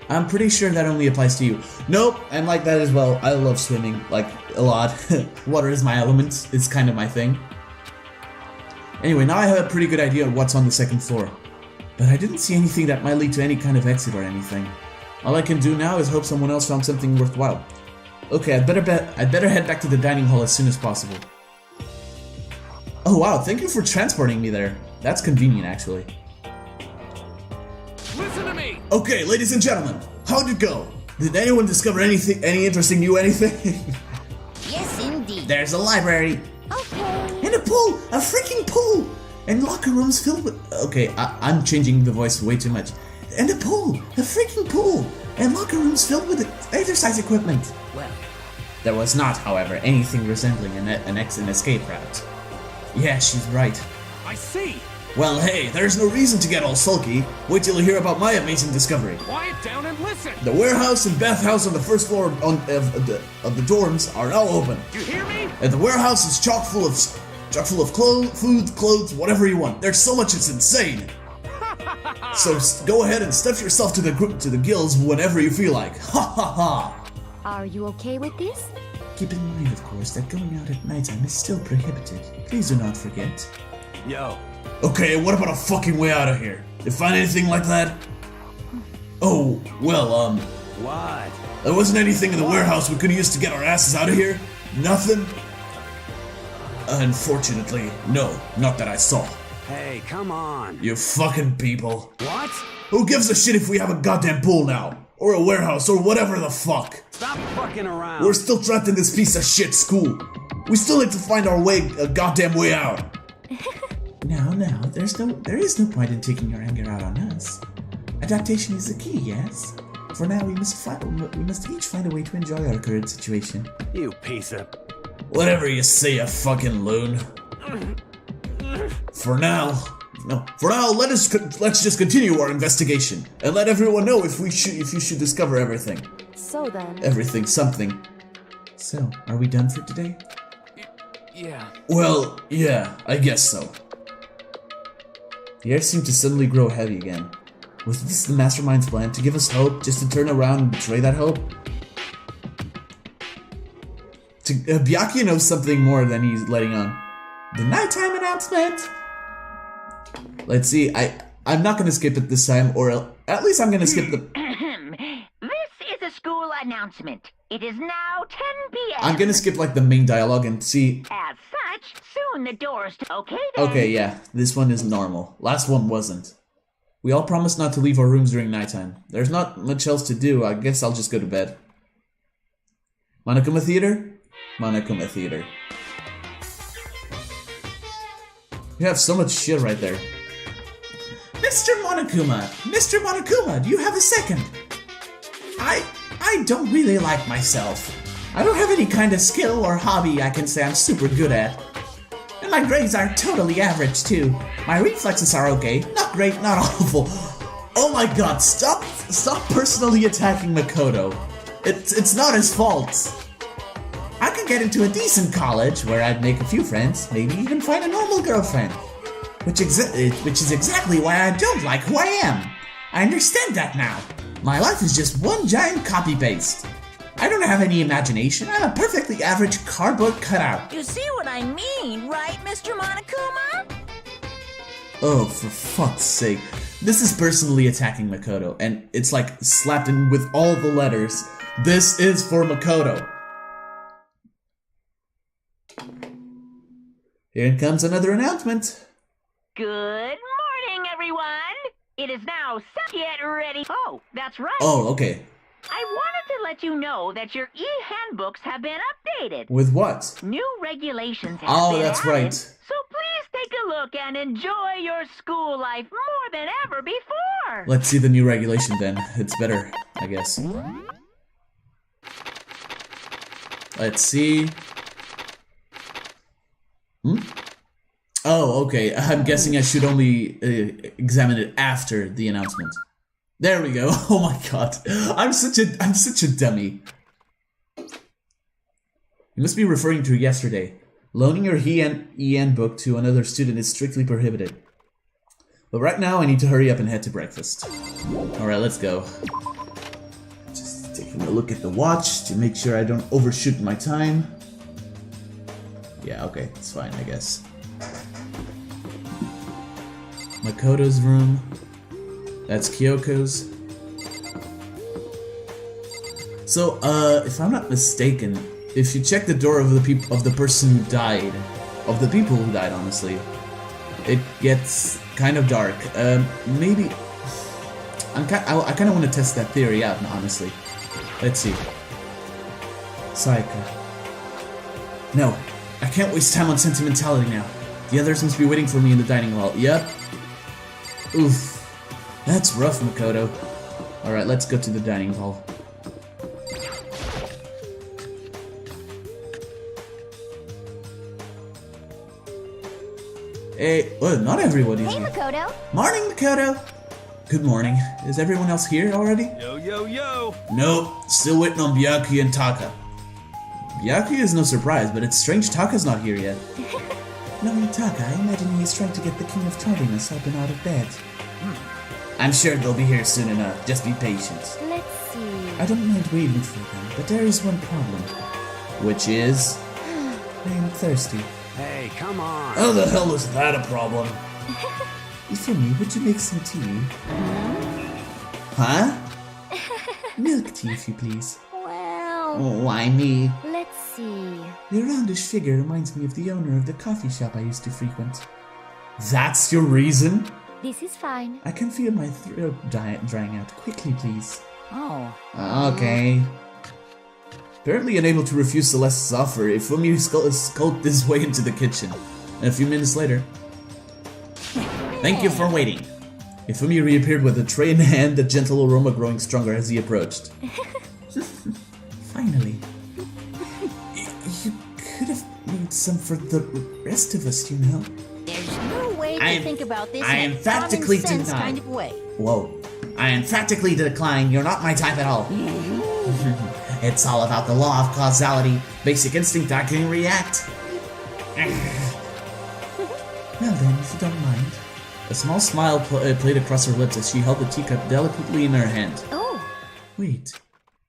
[SPEAKER 2] I'm pretty sure that only applies to you. Nope, I'm like that as well. I love swimming, like, a lot. Water is my element. It's kind of my thing. Anyway, now I have a pretty good idea of what's on the second floor. But I didn't see anything that might lead to any kind of exit or anything. All I can do now is hope someone else found something worthwhile. Okay, I'd better head back to the dining hall as soon as possible. Oh wow, thank you for transporting me there. That's convenient, actually.
[SPEAKER 3] Listen to me!
[SPEAKER 2] Okay, ladies and gentlemen, how'd it go? Did anyone discover any interesting new anything?
[SPEAKER 5] Yes, indeed.
[SPEAKER 2] There's a library.
[SPEAKER 1] Okay.
[SPEAKER 2] And a pool! A freaking pool! And locker rooms filled with... Okay, I'm changing the voice way too much. And a pool! A freaking pool! And locker rooms filled with exercise equipment.
[SPEAKER 3] Well,
[SPEAKER 2] There was not, however, anything resembling an escape route. Yeah, she's right.
[SPEAKER 3] I see!
[SPEAKER 2] Well, hey, there's no reason to get all sulky. Wait till you hear about my amazing discovery.
[SPEAKER 3] Quiet down and listen!
[SPEAKER 2] The warehouse and bathhouse on the first floor of the dorms are now open.
[SPEAKER 3] You hear me?
[SPEAKER 2] And the warehouse is chock full of clothes, whatever you want. There's so much, it's insane. So go ahead and stuff yourself to the gills whenever you feel like. Ha ha ha.
[SPEAKER 1] Are you okay with this?
[SPEAKER 2] Keep in mind, of course, that going out at nighttime is still prohibited. Please do not forget.
[SPEAKER 3] Yo.
[SPEAKER 2] Okay, what about a fucking way out of here? You find anything like that? Oh, well,
[SPEAKER 3] What?
[SPEAKER 2] there wasn't anything in the warehouse we could use to get our asses out of here? Nothing? Unfortunately, no, not that I saw.
[SPEAKER 3] Hey, come on.
[SPEAKER 2] You fucking people.
[SPEAKER 3] What?
[SPEAKER 2] Who gives a shit if we have a goddamn pool now? Or a warehouse, or whatever the fuck?
[SPEAKER 3] Stop fucking around.
[SPEAKER 2] We're still trapped in this piece of shit school. We still need to find our goddamn way out. Now, there is no point in taking your anger out on us. Adaptation is the key, yes? For now, we must each find a way to enjoy our current situation.
[SPEAKER 3] You piece of...
[SPEAKER 2] Whatever you say, you fucking loon. For now, let's just continue our investigation and let everyone know if you should discover everything.
[SPEAKER 6] So then,
[SPEAKER 2] Everything, something. So, are we done for today?
[SPEAKER 3] Yeah.
[SPEAKER 2] Well, yeah, I guess so. The air seemed to suddenly grow heavy again. Was this the mastermind's plan to give us hope, just to turn around and betray that hope? Byakuya knows something more than he's letting on. The nighttime announcement! Let's see, I'm not gonna skip it this time, or at least I'm gonna skip the...
[SPEAKER 4] school announcement. It is now 10 p.m.
[SPEAKER 2] I'm gonna skip like the main dialogue and see.
[SPEAKER 4] As such, soon the doors to... Okay then.
[SPEAKER 2] Okay, yeah, this one is normal. Last one wasn't. We all promised not to leave our rooms during nighttime. There's not much else to do. I guess I'll just go to bed. Monokuma Theater? Monokuma Theater. You have so much shit right there. Mr. Monokuma, do you have a second? I don't really like myself. I don't have any kind of skill or hobby I can say I'm super good at. And my grades are totally average too. My reflexes are okay, not great, not awful. Oh my god, stop personally attacking Makoto. It's not his fault. I could get into a decent college where I'd make a few friends, maybe even find a normal girlfriend. Which is exactly why I don't like who I am. I understand that now. My life is just one giant copy-paste. I don't have any imagination. I'm a perfectly average cardboard cutout.
[SPEAKER 5] You see what I mean, right, Mr. Monokuma?
[SPEAKER 2] Oh, for fuck's sake. This is personally attacking Makoto, and it's like slapped in with all the letters. This is for Makoto. Here comes another announcement.
[SPEAKER 4] Good morning, everyone. It is now set. Get ready. Oh, that's right.
[SPEAKER 2] Oh, okay.
[SPEAKER 4] I wanted to let you know that your e-handbooks have been updated.
[SPEAKER 2] With what?
[SPEAKER 4] New regulations have
[SPEAKER 2] Oh,
[SPEAKER 4] been
[SPEAKER 2] that's
[SPEAKER 4] added.
[SPEAKER 2] right.
[SPEAKER 4] So please take a look and enjoy your school life more than ever before.
[SPEAKER 2] Let's see the new regulation then. It's better, I guess. Let's see. Oh, okay. I'm guessing I should only examine it after the announcement. There we go. Oh my god. I'm such a dummy. You must be referring to yesterday. Loaning your EN book to another student is strictly prohibited. But right now I need to hurry up and head to breakfast. Alright, let's go. Just taking a look at the watch to make sure I don't overshoot my time. Yeah, okay, it's fine, I guess. Makoto's room. That's Kyoko's. So, if I'm not mistaken, if you check the door of the person who died, of the people who died, honestly, it gets kind of dark. Maybe I kind of want to test that theory out, honestly. Let's see. Saika. No, I can't waste time on sentimentality now. The others must be waiting for me in the dining hall. Yep. Oof. That's rough, Makoto. Alright, let's go to the dining hall. Hey, well, not everybody's
[SPEAKER 1] Hey,
[SPEAKER 2] here.
[SPEAKER 1] Makoto.
[SPEAKER 2] Morning, Makoto! Good morning. Is everyone else here already?
[SPEAKER 3] Yo, yo, yo!
[SPEAKER 2] Nope, still waiting on Byakuya and Taka. Byakuya is no surprise, but it's strange Taka's not here yet. Knowing Taka, I imagine he's trying to get the King of Tardiness up and out of bed. I'm sure they'll be here soon enough, just be patient.
[SPEAKER 1] Let's see.
[SPEAKER 2] I don't mind waiting for them, but there is one problem. Which is... I am thirsty.
[SPEAKER 3] Hey, come on!
[SPEAKER 2] How the hell is that a problem? Ifumi, would you make some tea? Huh? Milk tea, if you please.
[SPEAKER 1] Well,
[SPEAKER 2] Why me?
[SPEAKER 1] let's see.
[SPEAKER 2] Your roundish figure reminds me of the owner of the coffee shop I used to frequent. That's your reason?
[SPEAKER 1] This is fine.
[SPEAKER 2] I can feel my throat drying out. Quickly, please.
[SPEAKER 5] Oh.
[SPEAKER 2] Okay. Apparently unable to refuse Celeste's offer, Ifumi skulked his way into the kitchen. And a few minutes later... Thank you for waiting. Ifumi reappeared with a tray in hand, a gentle aroma growing stronger as he approached. Finally. You could have made some for the rest of us, you know.
[SPEAKER 5] There's no way to think about this
[SPEAKER 2] I
[SPEAKER 5] in a
[SPEAKER 2] emphatically
[SPEAKER 5] common sense
[SPEAKER 2] deny.
[SPEAKER 5] kind of way.
[SPEAKER 2] Whoa. I emphatically decline. You're not my type at all. It's all about the law of causality. Basic instinct, I can react. Well then, if you don't mind. A small smile played across her lips as she held the teacup delicately in her hand.
[SPEAKER 1] Oh,
[SPEAKER 2] Wait.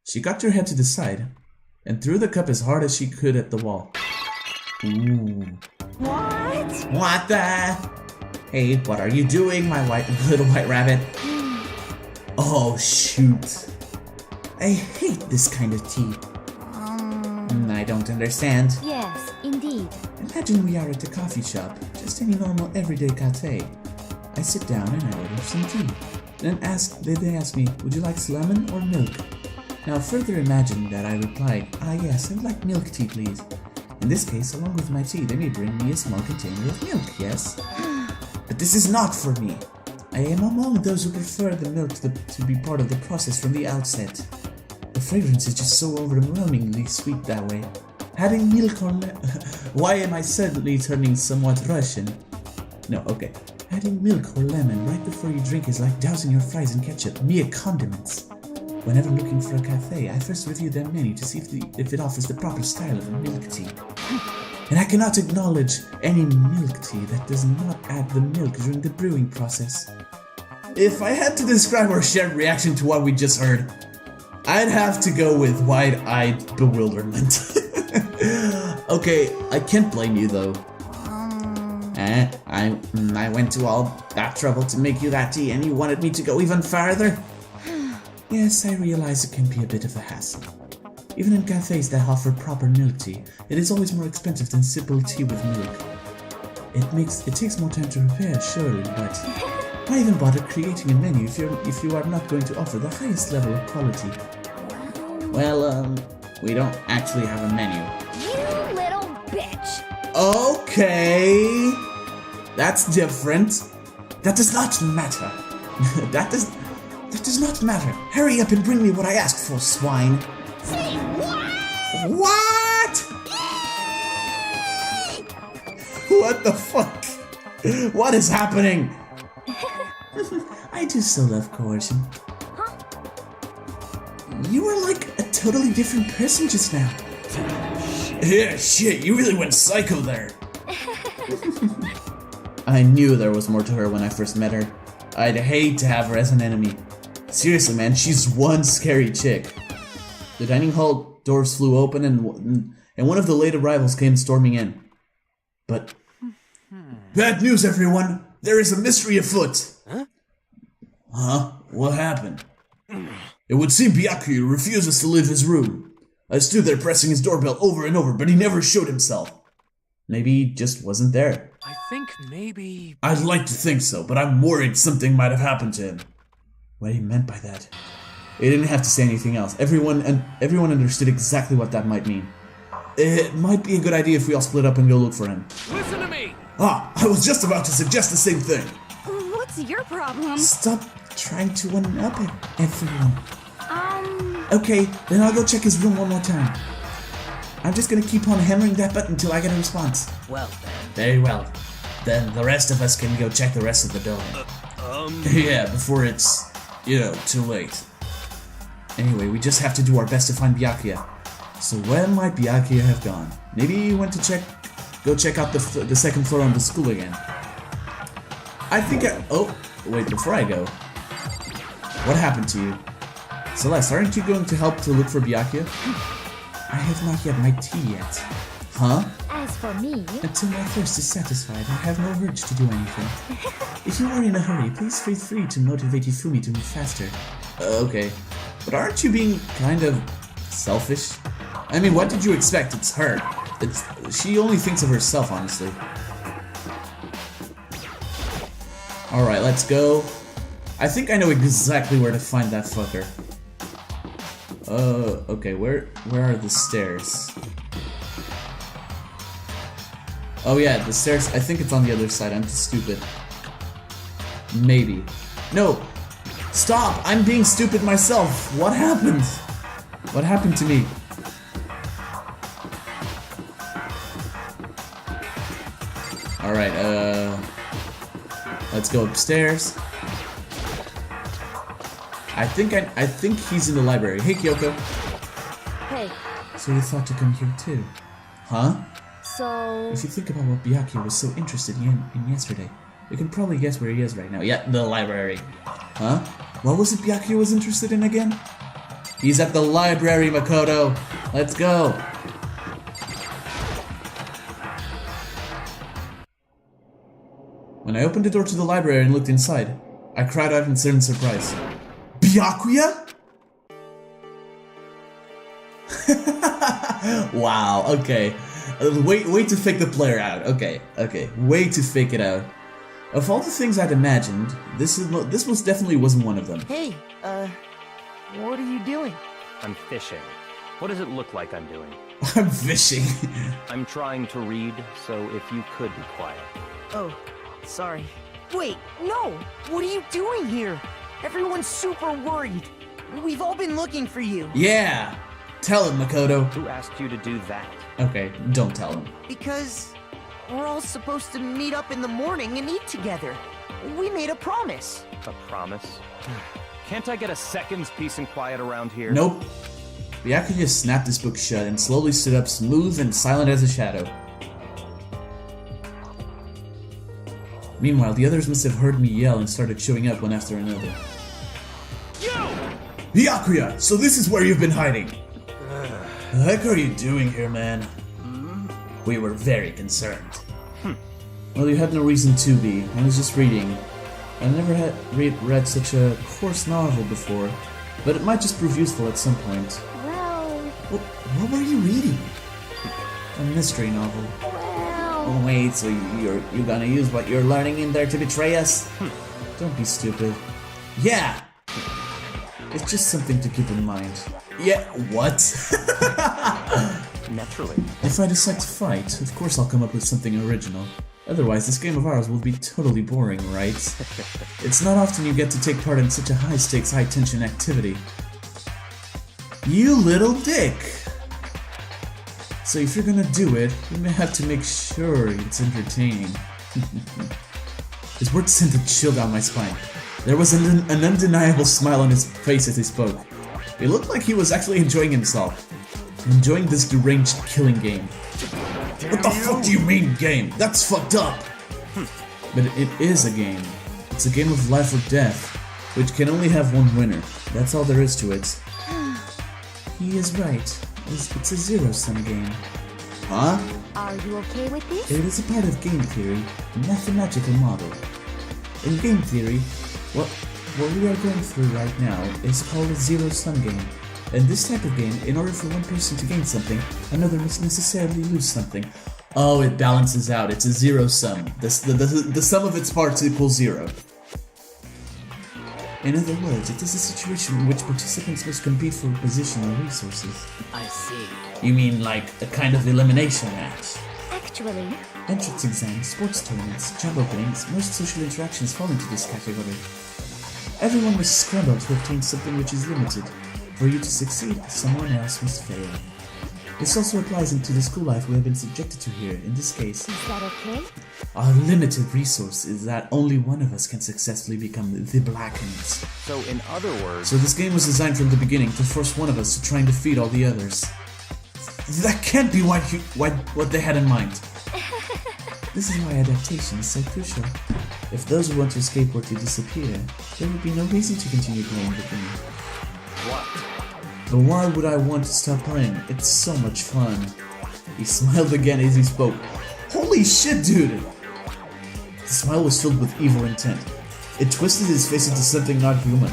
[SPEAKER 2] She cocked her head to the side and threw the cup as hard as she could at the wall. Ooh.
[SPEAKER 5] What?
[SPEAKER 2] What the? Hey, what are you doing, my little white rabbit? Oh, shoot. I hate this kind of tea. I don't understand.
[SPEAKER 1] Yes, indeed.
[SPEAKER 2] Imagine we are at a coffee shop, just any normal everyday cafe. I sit down and I order some tea. Then they ask me, would you like lemon or milk? Now further imagine that I replied, yes, I'd like milk tea please. In this case, along with my tea, they may bring me a small container of milk, yes? But this is not for me. I am among those who prefer the milk to be part of the process from the outset. The fragrance is just so overwhelmingly sweet that way. Adding milk or why am I suddenly turning somewhat Russian? No, okay. Adding milk or lemon right before you drink is like dousing your fries in ketchup, mere condiments. Whenever looking for a cafe, I first review their menu to see if it offers the proper style of a milk tea. And I cannot acknowledge any milk tea that does not add the milk during the brewing process. If I had to describe our shared reaction to what we just heard, I'd have to go with wide-eyed bewilderment. Okay, I can't blame you though. I went to all that trouble to make you that tea and you wanted me to go even farther? Yes, I realize it can be a bit of a hassle. Even in cafes that offer proper milk tea, it is always more expensive than simple tea with milk. It takes more time to prepare, surely, but why even bother creating a menu if you are not going to offer the highest level of quality? Well, we don't actually have a menu.
[SPEAKER 1] You little bitch.
[SPEAKER 2] Okay, that's different. That does not matter. That does not matter. Hurry up and bring me what I asked for, swine.
[SPEAKER 5] Say what?
[SPEAKER 2] What? What the fuck? What is happening? I do so love coercion.
[SPEAKER 1] Huh?
[SPEAKER 2] You were like a totally different person just now. Yeah, shit, you really went psycho there. I knew there was more to her when I first met her. I'd hate to have her as an enemy. Seriously, man, she's one scary chick. The dining hall doors flew open and one of the late arrivals came storming in. But... Bad news, everyone! There is a mystery afoot! Huh? What happened? It would seem Byakuya refuses to leave his room. I stood there pressing his doorbell over and over, but he never showed himself. Maybe he just wasn't there.
[SPEAKER 3] I think maybe...
[SPEAKER 2] I'd like to think so, but I'm worried something might have happened to him. What he meant by that? He didn't have to say anything else. Everyone understood exactly what that might mean. It might be a good idea if we all split up and go look for him.
[SPEAKER 3] Listen to me!
[SPEAKER 2] I was just about to suggest the same thing.
[SPEAKER 6] What's your problem?
[SPEAKER 2] Stop trying to one-up everyone. Okay, then I'll go check his room one more time. I'm just gonna keep on hammering that button until I get a response.
[SPEAKER 5] Well then.
[SPEAKER 2] Very well. Then the rest of us can go check the rest of the building. Yeah, before it's, too late. Anyway, we just have to do our best to find Byakuya. So where might Byakuya have gone? Maybe he went to go check out the second floor on the school again. Oh, wait, before I go. What happened to you? Celeste, aren't you going to help to look for Byakuya? I have not yet my tea yet. Huh?
[SPEAKER 1] As for me...
[SPEAKER 2] Until my thirst is satisfied, I have no urge to do anything. If you are in a hurry, please feel free to motivate Ifumi to move faster. Okay. But aren't you being kind of selfish? I mean, what did you expect? It's her. She only thinks of herself, honestly. Alright, let's go. I think I know exactly where to find that fucker. Okay, where are the stairs? Oh yeah, the stairs, I think it's on the other side, I'm too stupid. Maybe. No! Stop! I'm being stupid myself! What happened? What happened to me? Alright, let's go upstairs. I think he's in the library. Hey, Kyoko.
[SPEAKER 6] Hey,
[SPEAKER 2] So you thought to come here too? Huh?
[SPEAKER 6] so...
[SPEAKER 2] If you think about what Byakuya was so interested in yesterday, you can probably guess where he is right now. Yeah, the library. Huh? What was it Byakuya was interested in again? He's at the library, Makoto. Let's go. When I opened the door to the library and looked inside, I cried out in sudden surprise. Byakuya? Wow, okay. Way to fake the player out. Okay, way to fake it out. Of all the things I'd imagined, this most definitely wasn't one of them.
[SPEAKER 7] Hey, what are you doing?
[SPEAKER 8] I'm fishing. What does it look like I'm doing?
[SPEAKER 2] I'm fishing.
[SPEAKER 8] I'm trying to read, so if you could be quiet.
[SPEAKER 7] Oh, sorry. Wait, no! What are you doing here? Everyone's super worried. We've all been looking for you.
[SPEAKER 2] Yeah! Tell him, Makoto.
[SPEAKER 8] Who asked you to do that?
[SPEAKER 2] Okay, don't tell him.
[SPEAKER 7] Because we're all supposed to meet up in the morning and eat together. We made a promise.
[SPEAKER 8] A promise? Can't I get a second's peace and quiet around here?
[SPEAKER 2] Nope. Byakuya snapped his book shut and slowly stood up, smooth and silent as a shadow. Meanwhile, the others must have heard me yell and started showing up one after another. Byakuya, so this is where you've been hiding. The heck are you doing here, man? We were very concerned. Well, you had no reason to be. I was just reading. I never had read such a coarse novel before, but it might just prove useful at some point.
[SPEAKER 1] Well,
[SPEAKER 2] What were you reading? A mystery novel.
[SPEAKER 1] well.
[SPEAKER 2] Oh wait, so you're gonna use what you're learning in there to betray us? Don't be stupid. Yeah! It's just something to keep in mind. Yeah, what?
[SPEAKER 8] Naturally.
[SPEAKER 2] If I decide to fight, of course I'll come up with something original. Otherwise, this game of ours will be totally boring, right? It's not often you get to take part in such a high-stakes, high-tension activity. You little dick! So if you're gonna do it, you may have to make sure it's entertaining. His words sent a chill down my spine. There was an undeniable smile on his face as he spoke. It looked like he was actually enjoying himself. Enjoying this deranged killing game. What the fuck do you mean, game? That's fucked up! But it is a game. It's a game of life or death, which can only have one winner. That's all there is to it. He is right. It's a zero-sum game. Huh?
[SPEAKER 1] Are you okay with this?
[SPEAKER 2] It is a part of game theory, a mathematical model. In game theory, what we are going through right now is called a zero-sum game. In this type of game, in order for one person to gain something, another must necessarily lose something. Oh, it balances out. It's a zero-sum. The sum of its parts equals zero. In other words, it is a situation in which participants must compete for position or resources.
[SPEAKER 7] I see.
[SPEAKER 2] You mean like a kind of elimination match?
[SPEAKER 1] Actually,
[SPEAKER 2] Entrance exams, sports tournaments, job openings, most social interactions fall into this category. Everyone must scramble to obtain something which is limited. For you to succeed, someone else must fail. This also applies into the school life we have been subjected to here, in this case.
[SPEAKER 1] is that okay?
[SPEAKER 2] Our limited resource is that only one of us can successfully become the Blackens.
[SPEAKER 8] So in other words...
[SPEAKER 2] So this game was designed from the beginning to force one of us to try and defeat all the others. That can't be what they had in mind. This is why adaptation is so crucial. If those who want to escape were to disappear, there would be no reason to continue playing the game.
[SPEAKER 8] What?
[SPEAKER 2] But why would I want to stop playing? It's so much fun. He smiled again as he spoke. Holy shit, dude! The smile was filled with evil intent. It twisted his face into something not human.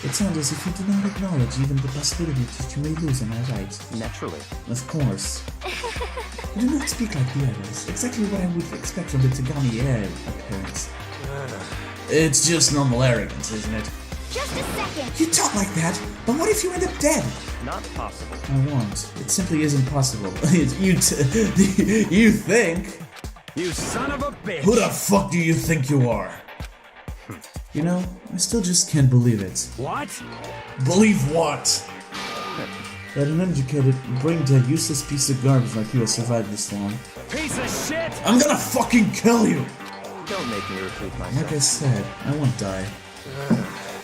[SPEAKER 2] It sounds as if you do not acknowledge even the possibility that you may lose, am I right?
[SPEAKER 8] Naturally.
[SPEAKER 2] Of course. You do not speak like the others. Exactly what I would expect from the Tagami heir appearance. It's just normal arrogance, isn't it?
[SPEAKER 1] Just a second.
[SPEAKER 2] You talk like that, but what if you end up dead?
[SPEAKER 8] Not possible.
[SPEAKER 2] I won't. It simply isn't possible. You think?
[SPEAKER 3] You son of a bitch!
[SPEAKER 2] Who the fuck do you think you are? You know, I still just can't believe it.
[SPEAKER 3] What?
[SPEAKER 2] Believe what? That an uneducated, brain-dead, useless piece of garbage like you has survived this long.
[SPEAKER 3] Piece of shit!
[SPEAKER 2] I'm gonna fucking kill you!
[SPEAKER 8] Don't make me repeat myself.
[SPEAKER 2] Like I said, I won't die.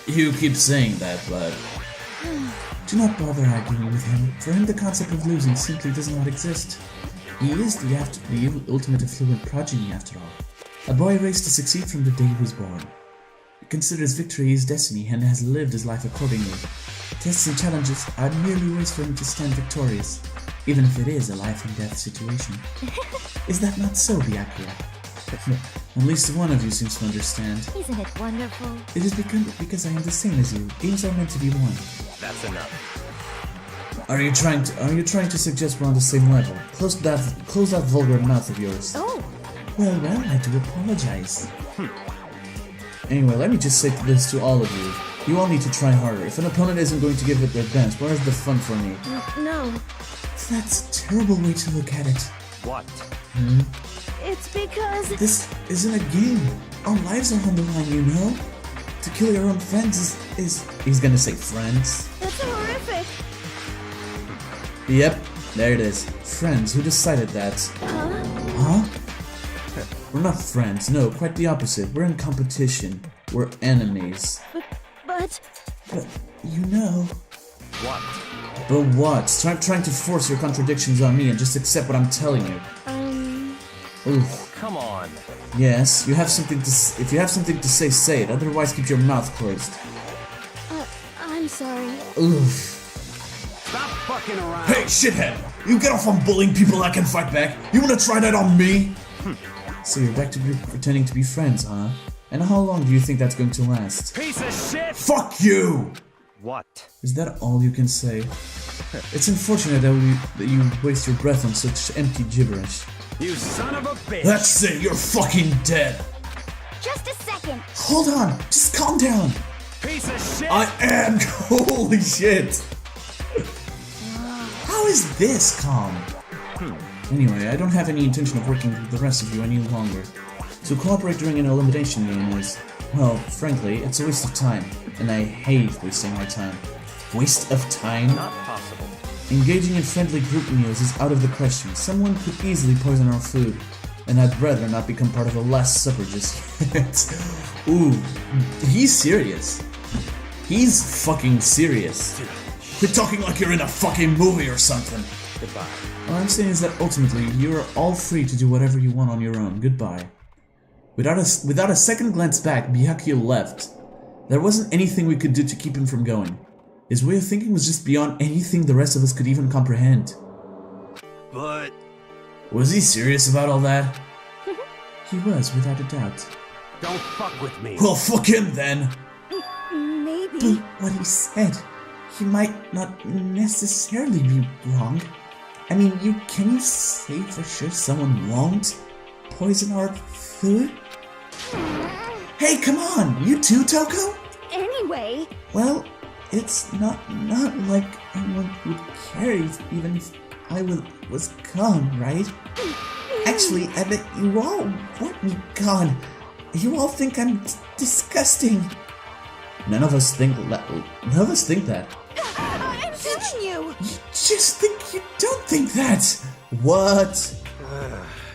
[SPEAKER 2] You keep saying that, but... Do not bother arguing with him. For him, the concept of losing simply does not exist. He is the ultimate affluent progeny, after all. A boy raised to succeed from the day he was born. He considers victory his destiny and has lived his life accordingly. Tests and challenges are merely ways for him to stand victorious, even if it is a life-and-death situation. Is that not so, Byakuya? At least one of you seems to understand.
[SPEAKER 1] Isn't it wonderful?
[SPEAKER 2] It is because I am the same as you. Games are meant to be won.
[SPEAKER 8] That's enough.
[SPEAKER 2] Are you trying to suggest we're on the same level? Close that vulgar mouth of yours.
[SPEAKER 6] Oh,
[SPEAKER 2] Well, I do apologize. Anyway, let me just say this to all of you. You all need to try harder. If an opponent isn't going to give it their best, where's the fun for me?
[SPEAKER 6] no.
[SPEAKER 2] That's a terrible way to look at it.
[SPEAKER 8] What?
[SPEAKER 6] It's because...
[SPEAKER 2] This isn't a game. Our lives are on the line, you know? To kill your own friends is... He's gonna say friends.
[SPEAKER 6] That's horrific.
[SPEAKER 2] Yep, there it is. Friends, who decided that? Huh? We're not friends, no, quite the opposite. We're in competition. We're enemies.
[SPEAKER 6] But...
[SPEAKER 2] But, you know...
[SPEAKER 8] What?
[SPEAKER 2] But what? Stop trying to force your contradictions on me and just accept what I'm telling you. Oof.
[SPEAKER 8] Come on.
[SPEAKER 2] Yes, you have something to if you have something to say, say it. Otherwise, keep your mouth closed.
[SPEAKER 6] I'm sorry.
[SPEAKER 2] Oof.
[SPEAKER 3] Stop fucking around.
[SPEAKER 2] Hey, shithead! You get off on bullying people that can fight back? You wanna try that on me? So you're back to pretending to be friends, huh? And how long do you think that's going to last?
[SPEAKER 3] Piece of shit!
[SPEAKER 2] Fuck you!
[SPEAKER 8] What?
[SPEAKER 2] Is that all you can say? It's unfortunate that you waste your breath on such empty gibberish.
[SPEAKER 3] You son of a bitch!
[SPEAKER 2] That's it, you're fucking dead!
[SPEAKER 1] Just a second.
[SPEAKER 2] Hold on, just calm down!
[SPEAKER 3] Piece of shit!
[SPEAKER 2] I am! Holy shit! How is this calm? Anyway, I don't have any intention of working with the rest of you any longer. To cooperate during an elimination game is, well, frankly, it's a waste of time. And I hate wasting my time. Waste of time?
[SPEAKER 8] Not possible.
[SPEAKER 2] Engaging in friendly group meals is out of the question. Someone could easily poison our food. And I'd rather not become part of a Last Supper just yet. Ooh, he's serious. He's fucking serious. Quit talking like you're in a fucking movie or something.
[SPEAKER 8] Goodbye.
[SPEAKER 2] All I'm saying is that ultimately, you are all free to do whatever you want on your own. Goodbye. Without a second glance back, Byakuya left. There wasn't anything we could do to keep him from going. His way of thinking was just beyond anything the rest of us could even comprehend.
[SPEAKER 3] But...
[SPEAKER 2] Was he serious about all that? He was, without a doubt.
[SPEAKER 3] Don't fuck with me.
[SPEAKER 2] Well, fuck him then!
[SPEAKER 6] Maybe...
[SPEAKER 2] But what he said, he might not necessarily be wrong. I mean, can you say for sure someone won't poison our food? Hey, come on! You too, Toko?
[SPEAKER 6] Anyway...
[SPEAKER 2] Well, it's not like anyone would care even if I was gone, right? Actually, I bet you all want me gone. You all think I'm disgusting. None of us think that.
[SPEAKER 6] I'm telling you!
[SPEAKER 2] You just think you don't think that. What?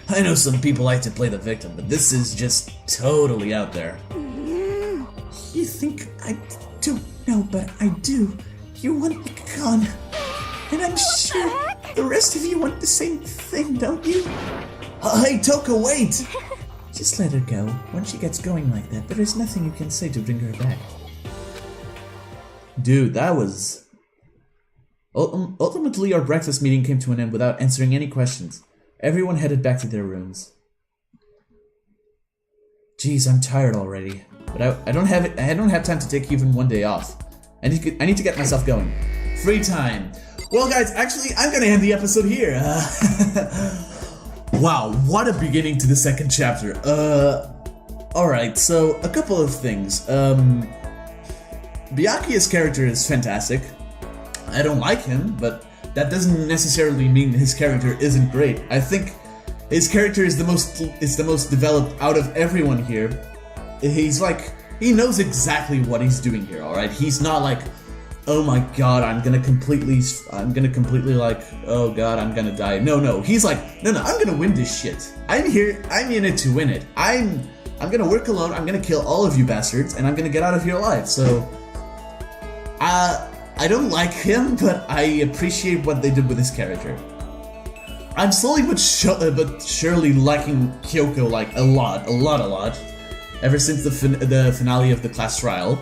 [SPEAKER 2] I know some people like to play the victim, but this is just totally out there. You think I don't know, but I do. You want me gone. And I'm sure the rest of you want the same thing, don't you? Hey, Toko, wait! Just let her go. When she gets going like that, there is nothing you can say to bring her back. Dude, that was... Ultimately, our breakfast meeting came to an end without answering any questions. Everyone headed back to their rooms. Jeez, I'm tired already. But I don't have time to take even one day off. I need to get myself going. Free time. Well, guys, actually, I'm gonna end the episode here. Wow, what a beginning to the second chapter. Alright, so a couple of things. Byakuya's character is fantastic. I don't like him, but that doesn't necessarily mean his character isn't great. I think his character is the most developed out of everyone here. He's like, he knows exactly what he's doing here, alright? He's not like, oh my god, I'm gonna completely like, oh god, I'm gonna die. No, he's like, no, I'm gonna win this shit. I'm in it to win it. I'm gonna work alone, I'm gonna kill all of you bastards, and I'm gonna get out of here alive, so... I don't like him, but I appreciate what they did with his character. I'm slowly but surely liking Kyoko like a lot, ever since the finale of the class trial.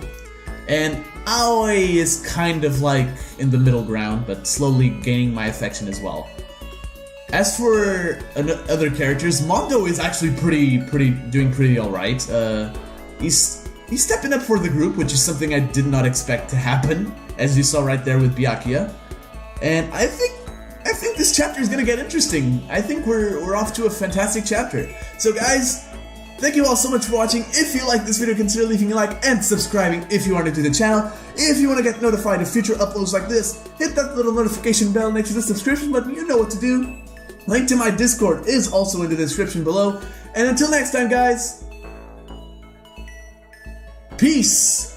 [SPEAKER 2] And Aoi is kind of like in the middle ground, but slowly gaining my affection as well. As for other characters, Mondo is actually doing pretty alright. He's stepping up for the group, which is something I did not expect to happen, as you saw right there with Byakuya. And I think this chapter is gonna get interesting. I think we're off to a fantastic chapter. So guys, thank you all so much for watching. If you like this video, consider leaving a like and subscribing if you are new to the channel. If you want to get notified of future uploads like this, hit that little notification bell next to the subscription button. You know what to do. Link to my Discord is also in the description below. And until next time, guys, peace.